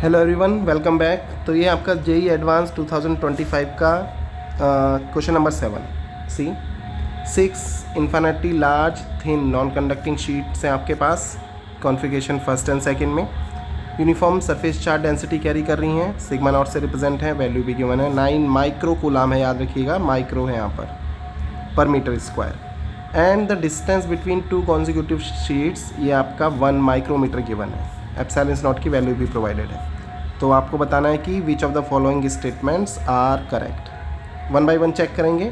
Hello everyone, welcome back. तो ये आपका जेई एडवांस 2025 का क्वेश्चन नंबर 7 सी 6 infinity large thin non conducting sheets हैं आपके पास। कॉन्फ़िगरेशन फर्स्ट एंड सेकंड में uniform surface charge density carry कर रही हैं, सिग्मा नॉट से रिप्रेजेंट है, वैल्यू भी गिवन है 9 माइक्रो कूलम है, याद रखिएगा माइक्रो है यहाँ पर metre square. And the distance between two consecutive sheets, ये आपका 1 माइक्रोमीटर गिवन है। एप्सिलॉन नॉट की वैल्यू भी प्रोवाइडेड है। तो आपको बताना है कि which of the following statements are correct. One by one check करेंगे।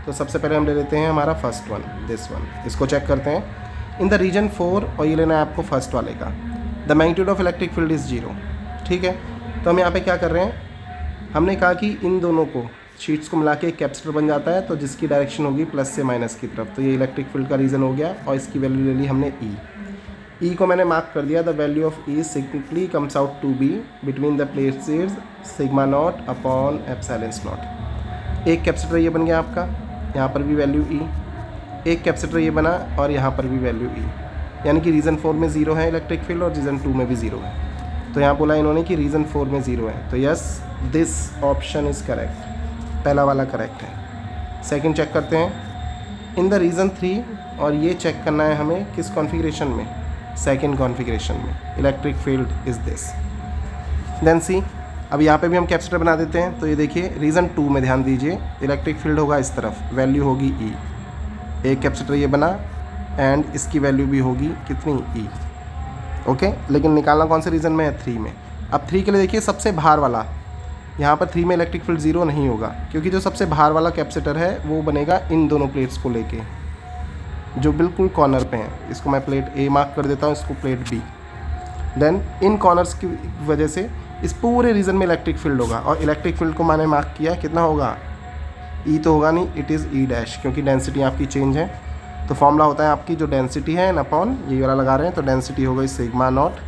तो सबसे पहले हम ले लेते हैं हमारा फर्स्ट वन, दिस वन, इसको चेक करते हैं। इन द रीजन 4, और ये लेना है आपको फर्स्ट वाले का, the magnitude of electric field is 0। ठीक है, तो हम यहाँ पे क्या कर रहे हैं, हमने कहा कि इन दोनों को शीट्स को मिला के एक कैपेसिटर बन जाता है, तो जिसकी डायरेक्शन होगी प्लस से माइनस की तरफ। तो ये इलेक्ट्रिक फील्ड का रीज़न हो गया, और इसकी वैल्यू ले ली हमने ई को मैंने मार्क कर दिया। The value of E simply comes out to be between the plates sigma not upon epsilon naught. एक कैपेसिटर ये बन गया आपका, यहाँ पर भी वैल्यू ई, एक कैपेसिटर ये बना और यहाँ पर भी वैल्यू ई, यानी कि रीज़न 4 में 0 है इलेक्ट्रिक फील्ड और रीज़न 2 में भी 0 है। तो यहाँ बोला इन्होंने कि रीज़न 4 में 0 है, तो yes this option is correct, पहला वाला करेक्ट है। सेकंड चेक करते हैं, इन द रीज़न 3, और ये चेक करना है हमें किस कॉन्फ़िगरेशन में, सेकेंड कॉन्फ़िगरेशन में, electric field is this. Then see, अब यहाँ पे भी हम कैपेसिटर बना देते हैं। तो ये देखिए रीज़न 2 में ध्यान दीजिए, इलेक्ट्रिक फील्ड होगा इस तरफ, वैल्यू होगी ई, एक कैपेसिटर ये बना एंड इसकी वैल्यू भी होगी कितनी, ई। ओके, लेकिन निकालना कौन से रीज़न में है, 3 में। अब 3 के लिए देखिए सबसे बाहर वाला, यहाँ पर 3 में इलेक्ट्रिक फील्ड 0 नहीं होगा, क्योंकि जो सबसे बाहर वाला कैपेसिटर है वो बनेगा इन दोनों प्लेट्स को लेके, जो बिल्कुल कॉर्नर पे हैं। इसको मैं प्लेट ए मार्क कर देता हूँ, इसको plate B. Then in corners की वजह से इस पूरे रीजन में इलेक्ट्रिक फील्ड होगा, और इलेक्ट्रिक फील्ड को मैंने मार्क किया, कितना होगा, ई तो होगा नहीं, इट इज़ ई डैश, क्योंकि डेंसिटी आपकी चेंज है। तो फॉर्मूला होता है आपकी जो डेंसिटी है, एन अपॉन ये वाला लगा रहे हैं, तो डेंसिटी हो गई सिग्मा नॉट,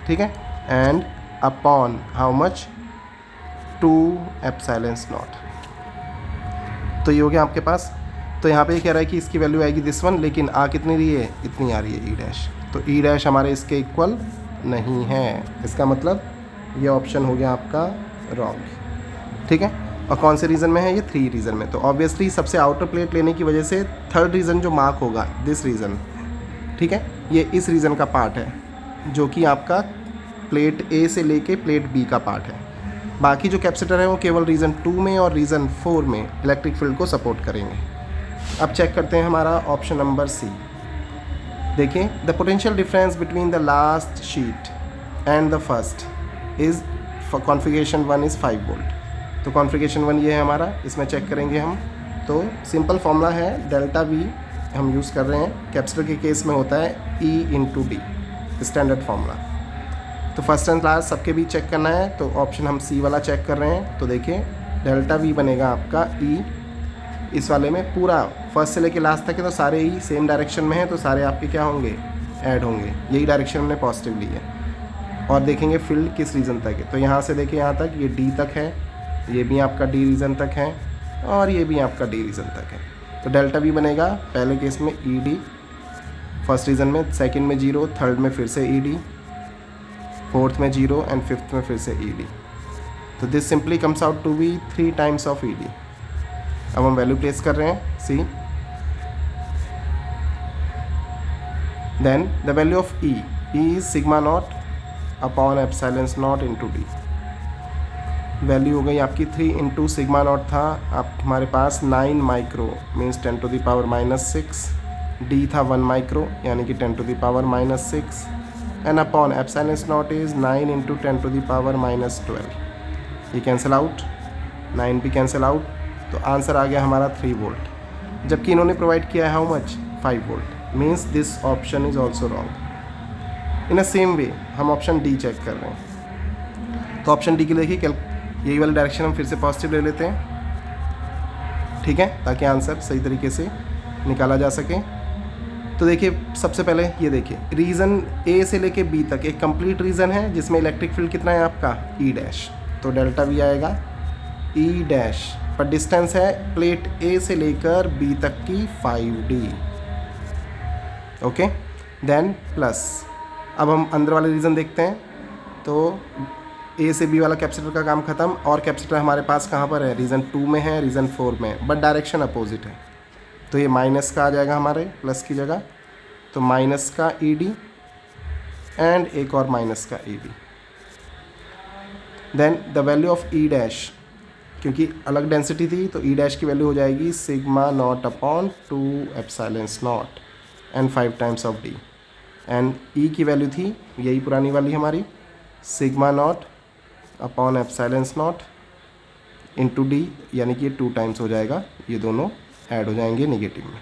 ठीक है, and upon how much, 2 epsilon not. तो ये हो गया आपके पास। तो यहाँ पे ये कह रहा है कि इसकी वैल्यू आएगी दिस वन, लेकिन आ कितनी रही है, इतनी आ रही है ई डैश। तो ई डैश हमारे इसके इक्वल नहीं है, इसका मतलब ये ऑप्शन हो गया आपका रॉन्ग। ठीक है, और कौन से रीज़न में है, ये 3 रीज़न में। तो ऑब्वियसली सबसे आउटर प्लेट लेने की वजह से थर्ड रीज़न जो मार्क होगा, दिस रीज़न, ठीक है, ये इस रीज़न का पार्ट है, जो कि आपका प्लेट ए से लेके प्लेट बी का पार्ट है। बाकी जो कैपेसिटर है वो केवल रीज़न 2 में और रीज़न 4 में इलेक्ट्रिक फील्ड को सपोर्ट करेंगे। अब चेक करते हैं हमारा ऑप्शन नंबर सी। देखिए, the potential difference between the last sheet and the first is, configuration 1 is 5 volt. तो कॉन्फ़िगरेशन 1 ये है हमारा, इसमें चेक करेंगे हम। तो सिंपल फॉर्मूला है डेल्टा वी हम यूज़ कर रहे हैं, कैपेसिटर के केस में होता है E into D, standard formula. तो फर्स्ट एंड लास्ट सबके भी चेक करना है, तो ऑप्शन हम सी वाला चेक कर रहे हैं। तो देखिए डेल्टा वी बनेगा आपका ई, इस वाले में पूरा फर्स्ट से लेके लास्ट तक है, तो सारे ही सेम डायरेक्शन में है, तो सारे आपके क्या होंगे, ऐड होंगे। यही डायरेक्शन हमने पॉजिटिव ली है। और देखेंगे फील्ड किस रीजन तक है, तो यहाँ से देखिए यहाँ तक, ये डी तक है, ये भी आपका डी रीजन तक है, और ये भी आपका डी रीजन तक है। तो डेल्टा वी बनेगा पहले केस में ई डी, फर्स्ट रीजन में, सेकेंड में 0, थर्ड में फिर से ई डी, फोर्थ में 0 एंड फिफ्थ में फिर से ई डी। तो this simply comes out to be 3 times of E D. अब हम वैल्यू प्लेस कर रहे हैं C. Then the value of E is sigma not upon epsilon not into D. Value हो गई आपकी 3 इंटू सिग्मा नॉट था आप हमारे पास 9 micro means 10 to the power -6, D था 1 माइक्रो यानी कि 10 to the power -6, and upon epsilon naught is 9 into 10 to the power -12। ये कैंसिल आउट, 9 भी कैंसिल आउट, तो आंसर आ गया हमारा 3 वोल्ट, जबकि इन्होंने प्रोवाइड किया है how much, 5 volt. Means this option is also wrong. In a same way हम ऑप्शन डी चेक कर रहे हैं। तो ऑप्शन डी के लिए देखिए, यही वाली डायरेक्शन हम फिर से पॉजिटिव ले लेते हैं, ठीक है, ताकि आंसर सही तरीके से निकाला जा सके। तो देखिए सबसे पहले ये देखिए, रीज़न ए से लेके बी तक एक कंप्लीट रीज़न है, जिसमें इलेक्ट्रिक फील्ड कितना है आपका, ई डैश। तो डेल्टा वी आएगा ई डैश, पर डिस्टेंस है प्लेट ए से लेकर बी तक की 5D। ओके, देन प्लस, अब हम अंदर वाले रीज़न देखते हैं। तो ए से बी वाला कैपेसिटर का काम खत्म, और कैपेसिटर हमारे पास कहाँ पर है, रीजन 2 में है, रीजन 4 में है, बट डायरेक्शन अपोजिट है। तो ये माइनस का आ जाएगा हमारे प्लस की जगह, तो माइनस का ED एंड एक और माइनस का ED। Then the value of E dash, क्योंकि अलग डेंसिटी थी तो E डैश की वैल्यू हो जाएगी sigma not upon 2 epsilon not and 5 times of D। And E की वैल्यू थी यही पुरानी वाली हमारी, sigma not upon epsilon not into D, यानी कि 2 टाइम्स हो जाएगा, ये दोनों ऐड हो जाएंगे नेगेटिव में,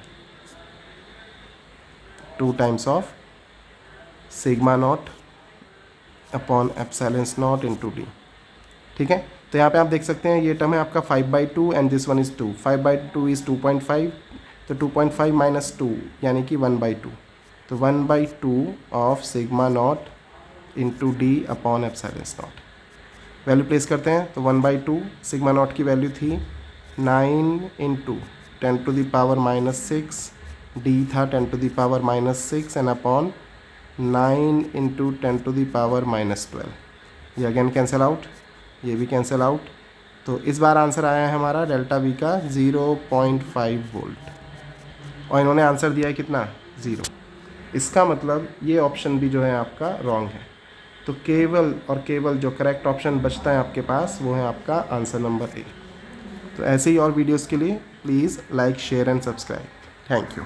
2 times of sigma not upon epsilon not into D। ठीक है, तो यहाँ पे आप देख सकते हैं ये टर्म है आपका 5/2 and this one is 2, 5/2 is 2.5, तो 2.5 माइनस 2 यानी कि 1/2, तो 1/2 of sigma not into D upon epsilon not. Value place करते हैं, तो 1/2 सिग्मा नॉट की वैल्यू थी 9 इंटू 10⁻⁻6, D था 10⁻⁻6 एंड अपॉन 9 इंटू 10⁻⁻12। ये अगेन कैंसिल आउट, ये भी कैंसिल आउट। तो इस बार आंसर आया है हमारा डेल्टा V का 0.5 वोल्ट, और इन्होंने आंसर दिया है कितना, 0। इसका मतलब ये ऑप्शन भी जो है आपका रॉन्ग है। तो केवल और केवल जो करेक्ट ऑप्शन बचता है आपके पास वो है आपका आंसर नंबर A। तो ऐसे ही और वीडियोस के लिए please like, share and subscribe. Thank you.